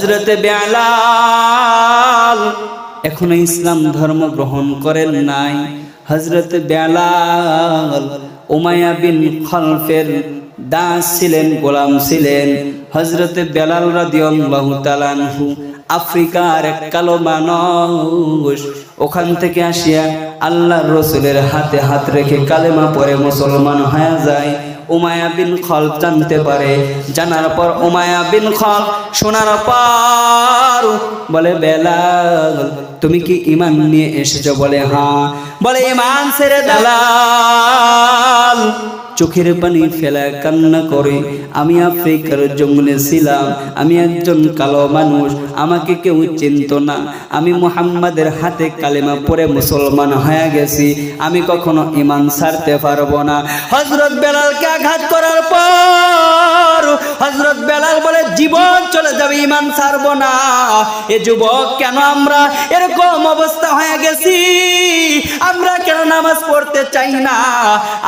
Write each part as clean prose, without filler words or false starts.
হযরতে বেলাল এখনো ইসলাম ধর্ম গ্রহণ করেন নাই। হযরতে বেলাল উমাইয়া বিন খালফের দাস ছিলেন, গোলাম ছিলেন। হযরতে বেলাল রাদিয়াল্লাহু তাআলা আনহু আফ্রিকার এক কালো মানুষ, ওখান থেকে আসিয়া আল্লাহর রাসূলের হাতে হাত রেখে কালেমা পড়ে মুসলমান হয়ে যায়। উমাইয়া বিন খালফ জানতে পারে, জানার পর উমাইয়া বিন খালফ শোনার পর বলে, বেলাল তুমি কি ঈমান নিয়ে এসেছো? বলে হ্যাঁ। বলে ঈমান ছেড়ে বেলাল চোখের পানি ফেলা কান্না করে, আমি আফ্রিকার জঙ্গলে ছিলাম, আমি একজন কালো মানুষ, আমাকে কেউ চিনতো না, আমি মুহাম্মাদের হাতে কালেমা পড়ে মুসলমান হয়ে গেছি, আমি কখনো ঈমান ছাড়তে পারবো না। হযরত বেলালকে আঘাত করার পর হযরত বেলাল বলে, জীবন চলে যাবে, ঈমান ছাড়বো না। এ যুবক, কেন আমরা এরকম অবস্থা হয়ে গেছি? আমরা কেন নামাজ পড়তে চাই না?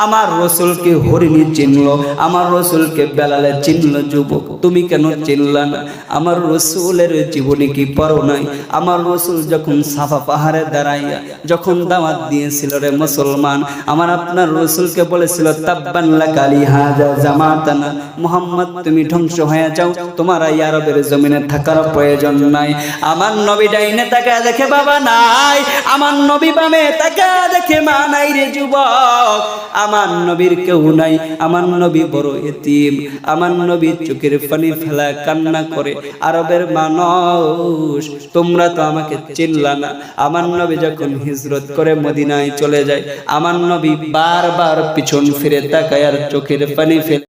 আমার রাসূলকে হরিণী চিনলো, আমার রাসূলকে বেলালে চিনলো। যুবক, তুমি কেন চিনলা না? আমার রাসূলের জীবনে কি পড়ো নাই? আমার রাসূল যখন সাফা পাহাড়ে দাঁড়াইয়া যখন দাওয়াত দিয়েছিল, রে মুসলমান, আমার আপনার রাসূলকে বলেছিল, তাব্বান লাকা লিহাযা জামাতানা, মুহাম্মদ তুমি ধ্বংস হয়ে যাও, তোমার এই আরবের জমিনে থাকার প্রয়োজন নাই। আমার নবী ডাইনে তাকায় দেখে বাবা নাই, আমার নবী বামে তাকায় দেখে মা নাই। রে যুবক, আমার নবীর কেউ নাই, আমার নবী বড় এতিম, আমার নবী চোখের পানি ফেলা কান্না করে। আরবের মানুষ, তোমরা তো আমাকে চিনলা না। আমার নবী যখন হিজরত করে মদিনায় চলে যায়, আমার নবী বারবার পিছন ফিরে তাকায় আর চোখের পানি ফেলে